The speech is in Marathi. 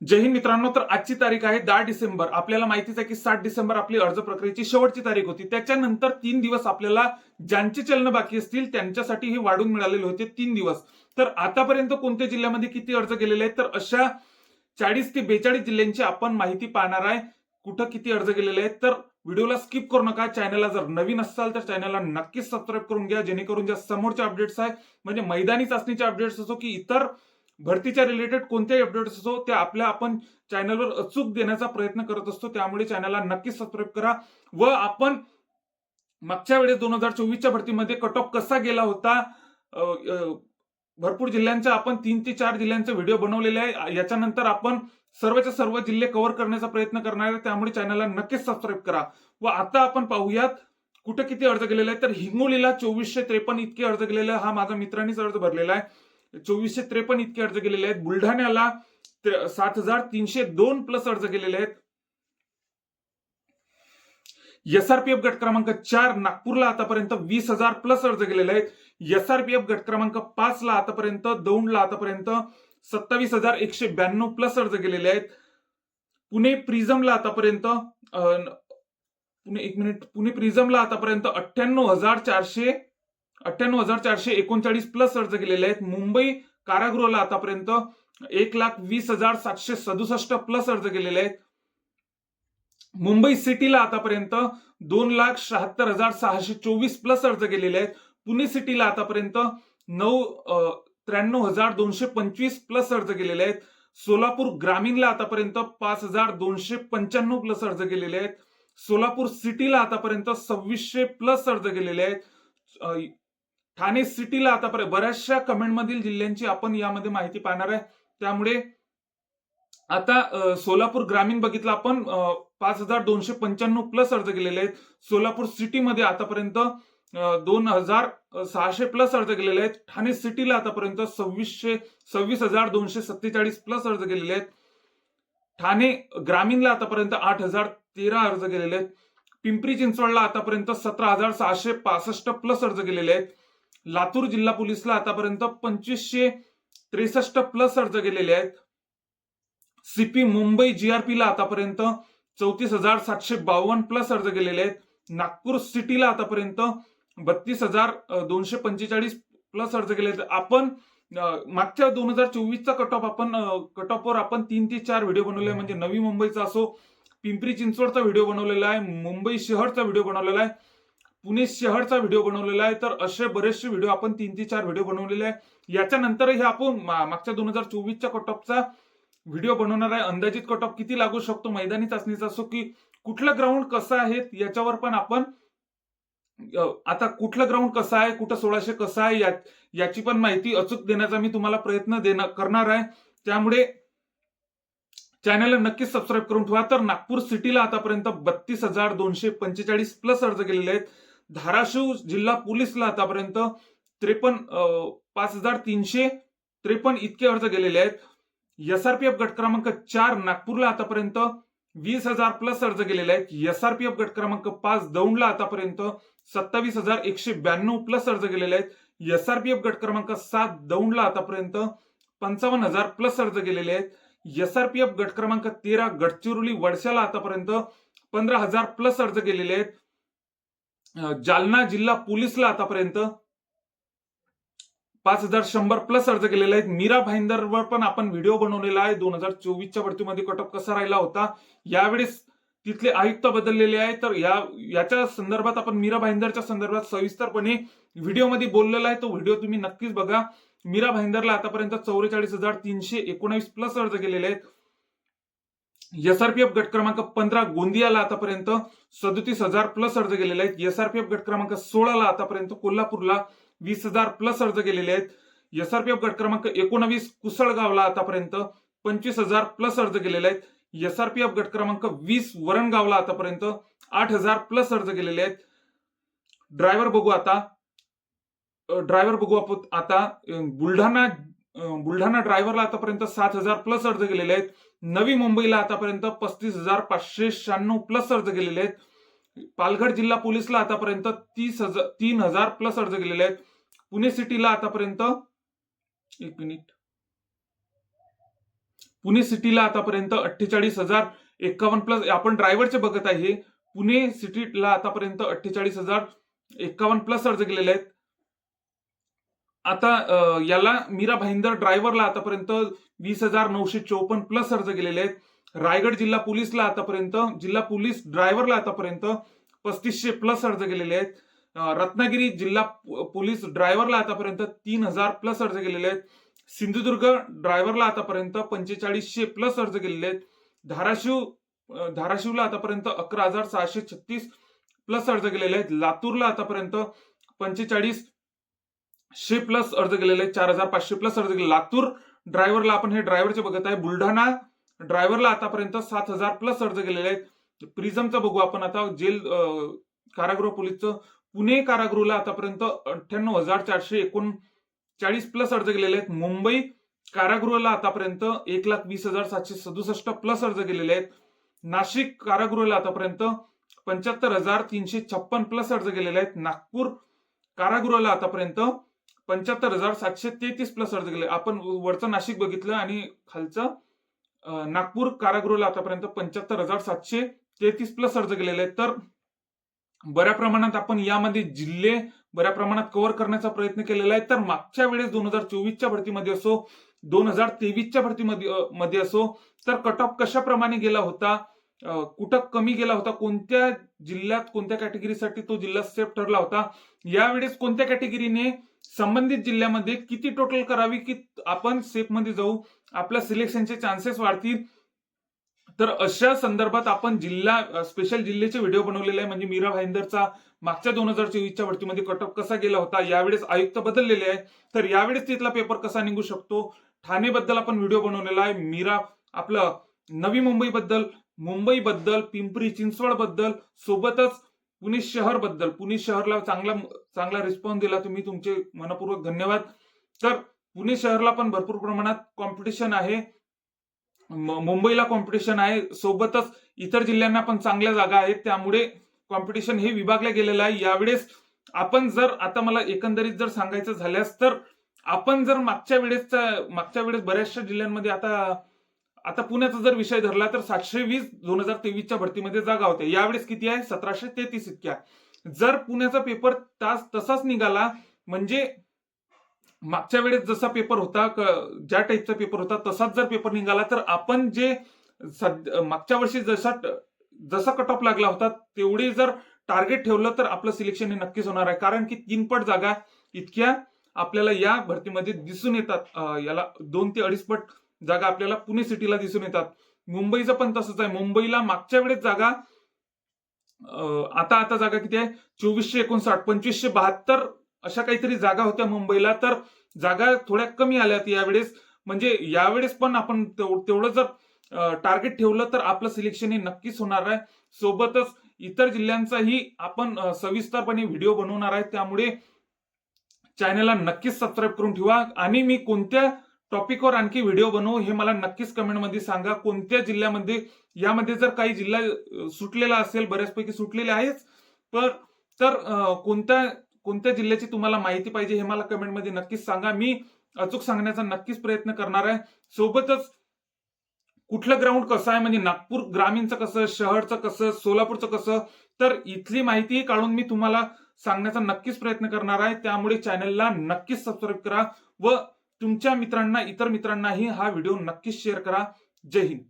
जय हिंद मित्रांनो. तर आजची तारीख आहे 10 डिसेंबर. आपल्याला माहितीच आहे की 7 डिसेंबर आपली अर्ज प्रक्रियेची शेवटची तारीख होती. त्याच्यानंतर 3 दिवस आपल्याला ज्यांचे चलन बाकी असतील त्यांच्यासाठी हे वाढून मिळालेले होते 3 दिवस. तर आतापर्यंत कोणत्या जिल्ह्यामध्ये किती अर्ज गेलेले आहेत, तर अशा 40 ते 42 जिल्ह्यांची आपण माहिती पाहणार आहे. कुठं किती अर्ज गेलेले आहेत. तर व्हिडिओला स्किप करू नका. चॅनलला जर नवीन असाल तर चॅनलला नक्कीच सबस्क्राईब करून घ्या, जेणेकरून ज्या समोरच्या अपडेट्स आहेत, म्हणजे मैदानी चाचणीचे अपडेट्स असो की इतर भरतीच्या रिलेटेड कोणत्याही अपडेट्स असो, त्या आपण चॅनलवर अचूक देण्याचा प्रयत्न करत असतो. त्यामुळे चॅनलला नक्कीच सबस्क्राईब करा. व आपण मागच्या वेळेस 2024च्या भरतीमध्ये कट ऑफ कसा गेला होता, भरपूर जिल्ह्यांचा आपण 3 ते 4 जिल्ह्यांचे व्हिडिओ बनवलेले आहे. याच्यानंतर आपण सर्वच्या सर्व जिल्हे कव्हर करण्याचा प्रयत्न करणार आहे. त्यामुळे चॅनलला नक्कीच सबस्क्राईब करा. व आता आपण पाहूयात कुठे किती अर्ज गेलेले आहेत. तर हिंगोलीला 2453 इतके अर्ज गेलेले आहे. हा माझा मित्रांनीच अर्ज भरलेला आहे. 2453 इतके अर्ज गेलेले आहेत. बुलढाण्याला 7302 प्लस अर्ज गेलेले आहेत. एसआरपीएफ गट क्रमांक 4 नागपूरला आतापर्यंत 20,000 प्लस अर्ज गेलेले आहेत. एसआरपीएफ गट क्रमांक 5 ला आतापर्यंत, दौंडला आतापर्यंत 27,192 प्लस अर्ज गेलेले आहेत. पुणे प्रिझमला आतापर्यंत पुणे प्रिझमला आतापर्यंत 98,439 प्लस अर्ज गेलेले आहेत. मुंबई कारागृहाला आतापर्यंत 1,20,767 प्लस अर्ज गेलेले आहेत. मुंबई सिटीला आतापर्यंत 2,76,624 प्लस अर्ज गेलेले आहेत. पुणे सिटीला आतापर्यंत 93,225 प्लस अर्ज गेलेले आहेत. सोलापूर ग्रामीणला आतापर्यंत 5,295 प्लस अर्ज गेलेले आहेत. सोलापूर सिटीला आतापर्यंत 2,600 प्लस अर्ज गेलेले आहेत. ठाणे सिटीला आतापर्यंत बऱ्याचशा कमेंटमधील जिल्ह्यांची आपण यामध्ये माहिती पाहणार आहे. त्यामुळे आता सोलापूर ग्रामीण बघितलं आपण, 5,295 प्लस अर्ज गेलेले आहेत. सोलापूर सिटीमध्ये आतापर्यंत 2,600 प्लस अर्ज गेलेले आहेत. ठाणे सिटीला आतापर्यंत 26,247 प्लस अर्ज गेलेले आहेत. ठाणे ग्रामीणला आतापर्यंत 8,013 अर्ज गेलेले आहेत. पिंपरी चिंचवडला आतापर्यंत 17,665 प्लस अर्ज गेलेले आहेत. लातूर जिल्हा पोलीसला आतापर्यंत 2,563 प्लस अर्ज गेलेले आहेत. सीपी मुंबई जीआरपी ला आतापर्यंत 34,752 प्लस अर्ज गेलेले आहेत. नागपूर सिटीला आतापर्यंत 32,245 प्लस अर्ज गेले आहेत. आपण मागच्या 2024चा कट ऑफवर आपण 3 ते 4 व्हिडिओ बनवले, म्हणजे नवी मुंबईचा असो, पिंपरी चिंचवडचा व्हिडिओ बनवलेला आहे, मुंबई शहरचा व्हिडिओ बनवलेला आहे, पुणे शहरचा व्हिडिओ बनवलेला आहे. तर असे बरेचसे व्हिडिओ आपण 3 ते 4 व्हिडिओ बनवलेले आहे. याच्यानंतरही आपण मागच्या 2024च्या कट ऑफचा व्हिडिओ बनवणार आहे. अंदाजित कट ऑफ किती लागू शकतो मैदानी चाचणीचा असो की कुठलं ग्राउंड कसं आहे याच्यावर पण आपण आता कुठलं ग्राउंड कसं आहे, कुठं 1600 कसं आहे याची पण माहिती अचूक देण्याचा मी तुम्हाला प्रयत्न करणार आहे. त्यामुळे चॅनलला नक्कीच सबस्क्राईब करून ठेवा. तर नागपूर सिटीला आतापर्यंत 32,245 प्लस अर्ज गेलेले आहेत. धाराशिव जिल्हा पोलीसला आतापर्यंत 5,353 इतके अर्ज गेलेले आहेत. एसआरपीएफ गट क्रमांक 4 नागपूरला आतापर्यंत 20,000 प्लस अर्ज गेलेले आहेत. एसआरपीएफ गट क्रमांक 5 दौंडला आतापर्यंत 27,192 प्लस अर्ज गेलेले आहेत. एसआरपीएफ गट क्रमांक 7 दौंडला आतापर्यंत 55,000 प्लस अर्ज गेलेले आहेत. एसआरपीएफ गट क्रमांक 13 गडचिरोली वडशाला आतापर्यंत 15,000 प्लस अर्ज गेलेले आहेत. जालना जिल्हा पोलीसला आतापर्यंत 5,100 प्लस अर्ज केलेले आहेत. मीरा भाईंदरवर पण आपण व्हिडिओ बनवलेला आहे. 2024च्या भरतीमध्ये कट ऑफ कसा राहिला होता, यावेळेस तिथले आयुक्त बदललेले आहे. तर याच्या संदर्भात आपण मीरा भाईंदरच्या संदर्भात सविस्तरपणे व्हिडिओमध्ये बोललेला आहे. तो व्हिडिओ तुम्ही नक्कीच बघा. मीरा भाईंदरला आतापर्यंत 44,319 प्लस अर्ज केलेले आहेत. एसआरपीएफ गट क्रमांक 15 गोंदियाला आतापर्यंत 37,000 प्लस अर्ज गेलेले आहेत. एसआरपीएफ गट क्रमांक 16 ला आतापर्यंत कोल्हापूरला 20,000 प्लस अर्ज गेलेले आहेत. एसआरपीएफ गट क्रमांक 19 कुसळगावला आतापर्यंत 25,000 प्लस अर्ज गेलेले आहेत. एसआरपीएफ गट क्रमांक 20 वरणगावला आतापर्यंत 8,000 प्लस अर्ज गेलेले आहेत. ड्रायव्हर बघू आपण आता बुलढाणा ड्रायव्हरला आतापर्यंत 7,000 प्लस अर्ज गेलेले आहेत. नवी मुंबईला आतापर्यंत 35,596 प्लस अर्ज गेलेले आहेत. पालघर जिल्हा पोलीसला आतापर्यंत 3,000 प्लस अर्ज गेलेले आहेत. पुणे सिटीला आतापर्यंत पुणे सिटीला आतापर्यंत 48,051 प्लस, आपण ड्रायव्हरचे बघत आहे, पुणे सिटीला आतापर्यंत 48,051 प्लस अर्ज केलेले आहेत. आता याला मीरा भाईंदर ड्रायव्हरला आतापर्यंत 20,954 प्लस अर्ज केलेले आहेत. रायगड जिल्हा पोलीसला आतापर्यंत, जिल्हा पोलीस ड्रायव्हरला आतापर्यंत 3,500 प्लस अर्ज केलेले आहेत. रत्नागिरी जिल्हा पोलीस ड्रायव्हरला आतापर्यंत 3,000 प्लस अर्ज केलेले आहेत. सिंधुदुर्ग ड्रायव्हरला आतापर्यंत 4500 प्लस अर्ज केलेले आहेत. धाराशिवला आतापर्यंत 11,636 प्लस अर्ज केलेले आहेत. लातूरला आतापर्यंत 4500 प्लस अर्ज केलेले आहेत. 4,500 प्लस अर्ज केले. लातूर ड्रायव्हरला आपण हे ड्रायव्हरचे बघत आहे. बुलढाणा ड्रायव्हरला आतापर्यंत 7,000 प्लस अर्ज केलेले आहेत. प्रिझमचं बघू आपण आता, जेल कारागृह पोलीसचं. पुणे कारागृहाला आतापर्यंत 98,439 प्लस अर्ज केलेले आहेत. मुंबई कारागृहाला आतापर्यंत 1,20,767 प्लस अर्ज केलेले आहेत. नाशिक कारागृहाला आतापर्यंत 75,356 प्लस अर्ज केलेले आहेत. नागपूर कारागृहाला आतापर्यंत 75,733 प्लस अर्ज केले. आपण वरचं नाशिक बघितलं आणि खालचं नागपूर कारागृहाला आतापर्यंत 75,733 प्लस अर्ज केलेले आहेत. तर बऱ्या प्रमाणात आपण यामध्ये जिल्हे बऱ्या प्रमाणात कव्हर करण्याचा प्रयत्न केलेला आहे. तर मागच्या वेळेस 2024च्या भरतीमध्ये असो, 2023च्या भरतीमध्ये असो, तर कट ऑफ कशाप्रमाणे गेला होता, कुठं कमी गेला होता, कोणत्या जिल्ह्यात कोणत्या कॅटेगरीसाठी तो जिल्हा सेफ ठरला होता, यावेळेस कोणत्या कॅटेगरीने संबंधित जिल्ह्यामध्ये किती टोटल करावी की आपण सेफ मध्ये जाऊ, आपल्या सिलेक्शनचे चान्सेस वाढतील. तर अशा संदर्भात आपण जिल्हा स्पेशल जिल्ह्याचे व्हिडिओ बनवलेले आहे. म्हणजे मीरा भाईंदरचा मागच्या 2024च्या भरतीमध्ये कट ऑफ कसा गेला होता, यावेळेस आयुक्त बदललेले आहे, तर यावेळेस तिथला पेपर कसा निघू शकतो. ठाणे बद्दल आपण व्हिडिओ बनवलेला आहे. मीरा आपलं नवी मुंबई बद्दल, मुंबई बद्दल, पिंपरी चिंचवड बद्दल, सोबतच पुणे शहर बद्दल. पुणे शहरला चांगला रिस्पॉन्स दिला तुम्ही, तुमचे मनपूर्वक धन्यवाद. तर पुणे शहरला पण भरपूर प्रमाणात कॉम्पिटिशन आहे, मुंबईला कॉम्पिटिशन आहे, सोबतच इतर जिल्ह्यांना पण चांगल्या जागा आहेत, त्यामुळे कॉम्पिटिशन हे विभागलं गेलेलं आहे. यावेळेस आपण जर आता मला एकंदरीत जर सांगायचं झाल्यास, तर आपण जर मागच्या वेळेस बऱ्याचशा जिल्ह्यांमध्ये आता पुण्याचा जर विषय धरला तर 720 2023च्या भरतीमध्ये जागा होत्या. यावेळेस किती आहे? 1,733 इतक्या. जर पुण्याचा पेपर तसाच निघाला, म्हणजे मागच्या वेळेस जसा पेपर होता, ज्या टाईपचा पेपर होता तसाच जर पेपर निघाला, तर आपण जे मागच्या वर्षी जसा कट ऑफ लागला होता तेवढे जर टार्गेट ठेवलं तर आपलं सिलेक्शन हे नक्कीच होणार आहे. कारण की 3 पट जागा इतक्या आपल्याला या भरतीमध्ये दिसून येतात. याला 2 ते 2.5 पट जागा आपल्याला पुणे सिटीला दिसून येतात. मुंबईचं पण तसंच आहे. मुंबईला मागच्या वेळेस जागा आता जागा किती आहे? 2,459, 2,572 अशा काहीतरी जागा होत्या मुंबईला. तर जागा थोड्या कमी आल्यात यावेळेस. म्हणजे यावेळेस पण आपण तेवढं जर टार्गेट ठेवलं तर आपलं सिलेक्शन हे नक्कीच होणार आहे. सोबतच इतर जिल्ह्यांचाही आपण सविस्तरपणे व्हिडिओ बनवणार आहे, त्यामुळे चॅनलला नक्कीच सबस्क्राईब करून ठेवा. आणि मी कोणत्या टॉपिकवर आणखी व्हिडिओ बनवू हे मला नक्कीच कमेंटमध्ये सांगा. कोणत्या जिल्ह्यामध्ये, यामध्ये जर काही जिल्हा सुटलेला असेल, बऱ्याचपैकी सुटलेले आहेच, तर कोणत्या जिल्ह्याची तुम्हाला माहिती पाहिजे हे मला कमेंटमध्ये नक्कीच सांगा. मी अचूक सांगण्याचा नक्कीच प्रयत्न करणार आहे. सोबतच कुठलं ग्राउंड कसं आहे, म्हणजे नागपूर ग्रामीणचं कसं, शहरचं कसं, सोलापूरचं कसं, तर इथली माहिती काढून मी तुम्हाला सांगण्याचा नक्कीच प्रयत्न करणार आहे. त्यामुळे चॅनलला नक्कीच सबस्क्राईब करा व तुमच्या मित्रांना, इतर मित्रांनाही हा व्हिडिओ नक्कीच शेअर करा. जय हिंद.